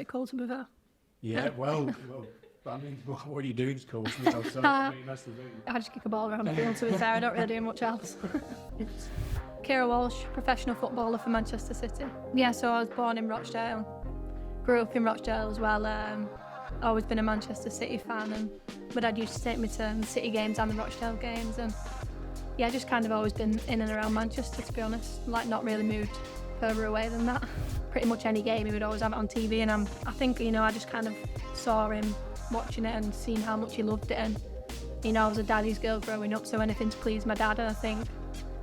pretty cool to be fair. Yeah, well, I mean, what are you doing to coach me? So, I mean, that's the thing. I just kick a ball around the field to be fair, I don't really do much else. Keira Walsh, professional footballer for Manchester City. Yeah, so I was born in Rochdale, grew up in Rochdale as well. Always been a Manchester City fan, and my dad used to take me to the City games and the Rochdale games, and yeah, just kind of always been in and around Manchester, to be honest. Like, not really moved further away than that. Pretty much any game he would always have it on TV, and I think, you know, I just kind of saw him watching it and seeing how much he loved it, and you know, I was a daddy's girl growing up, so anything to please my dad, and I think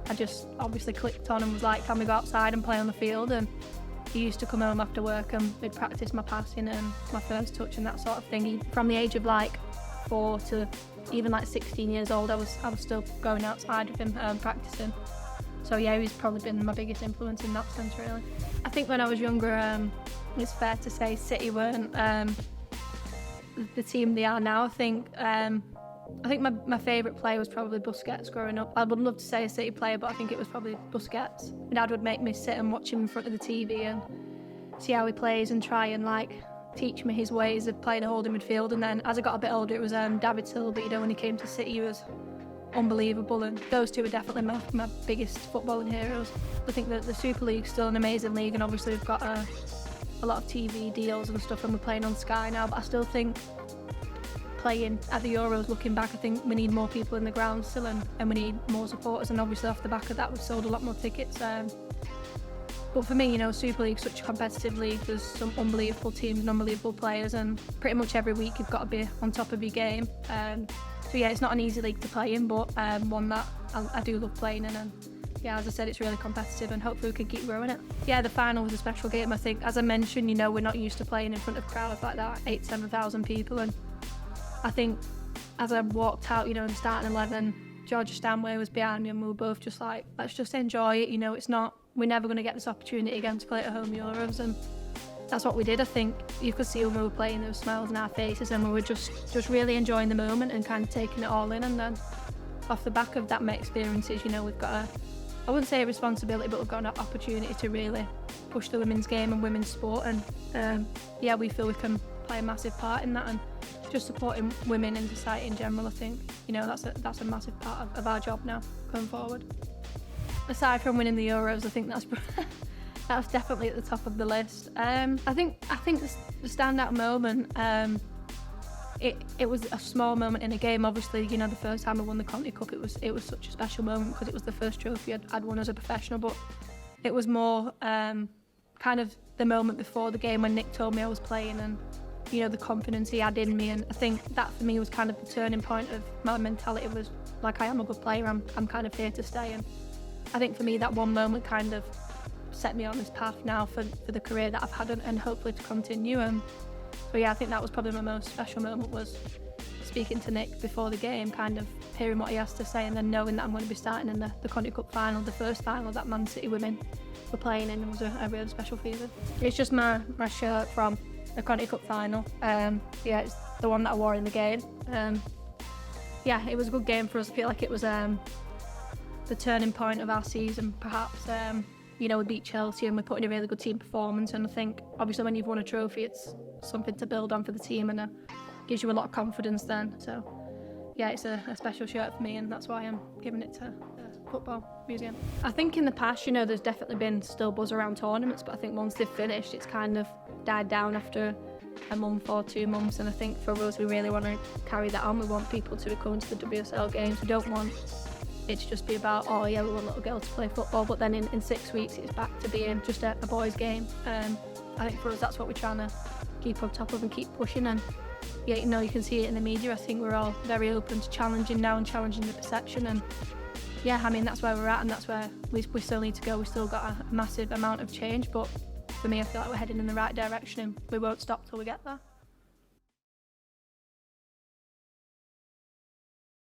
I just obviously clicked on and was like, can we go outside and play on the field? And he used to come home after work and we'd practice my passing and my first touch and that sort of thing. From the age of like 4 to even like 16 years old, I was still going outside with him practicing. So yeah, he's probably been my biggest influence in that sense, really. I think when I was younger, it's fair to say City weren't the team they are now. I think my favourite player was probably Busquets growing up. I would love to say a City player, but I think it was probably Busquets. My dad would make me sit and watch him in front of the TV and see how he plays and try and like teach me his ways of playing a holding midfield. And then as I got a bit older, it was David Silva. You know, when he came to City, he was unbelievable, and those two are definitely my biggest footballing heroes. I think that the Super League's still an amazing league, and obviously we've got a lot of TV deals and stuff, and we're playing on Sky now, but I still think playing at the Euros, looking back, I think we need more people in the ground still, and we need more supporters, and obviously off the back of that we've sold a lot more tickets. But for me, you know, Super League's such a competitive league. There's some unbelievable teams and unbelievable players, and pretty much every week you've got to be on top of your game. So yeah, it's not an easy league to play in, but one that I do love playing in, and yeah, as I said, it's really competitive, and hopefully we can keep growing it. Yeah, the final was a special game, I think. As I mentioned, you know, we're not used to playing in front of crowds like that, 7,000 people, and I think as I walked out, you know, in the starting 11, Georgia Stanway was behind me, and we were both just like, let's just enjoy it, you know, we're never going to get this opportunity again to play at home Euros, and that's what we did. I think you could see when we were playing, there were smiles on our faces, and we were just really enjoying the moment and kind of taking it all in. And then off the back of that, my experiences, you know, we've got I wouldn't say a responsibility, but we've got an opportunity to really push the women's game and women's sport, and yeah, we feel we can play a massive part in that, and just supporting women in society in general. I think, you know, that's a massive part of our job now going forward. Aside from winning the Euros, I think that's definitely at the top of the list. I think the standout moment, it was a small moment in a game. Obviously, you know, the first time I won the Conti Cup, it was such a special moment because it was the first trophy I'd won as a professional. But it was more kind of the moment before the game when Nick told me I was playing, and you know, the confidence he had in me. And I think that for me was kind of the turning point of my mentality. Was like, I am a good player. I'm kind of here to stay. And I think for me, that one moment kind of set me on this path now for the career that I've had, and hopefully to continue. So yeah, I think that was probably my most special moment, was speaking to Nick before the game, kind of hearing what he has to say, and then knowing that I'm going to be starting in the Conti Cup final, the first final that Man City women were playing in. It was a really special feeling. It's just my shirt from the Conti Cup final. Yeah, it's the one that I wore in the game. Yeah, it was a good game for us. I feel like it was the turning point of our season, perhaps. You know, we beat Chelsea and we put in a really good team performance, and I think obviously when you've won a trophy, it's something to build on for the team, and gives you a lot of confidence then. So yeah, it's a special shirt for me, and that's why I'm giving it to the Football Museum. I think in the past, you know, there's definitely been still buzz around tournaments, but I think once they've finished, it's kind of died down after a month or 2 months, and I think for us, we really want to carry that on. We want people to come to the WSL games. We don't want it to just be about, oh yeah, we want little girls to play football, but then in 6 weeks it's back to being just a boys' game. I think for us, that's what we're trying to keep on top of and keep pushing. And yeah, you know, you can see it in the media. I think we're all very open to challenging now and challenging the perception. And yeah, I mean, that's where we're at, and that's where we still need to go. We've still got a massive amount of change, but for me, I feel like we're heading in the right direction, and we won't stop till we get there.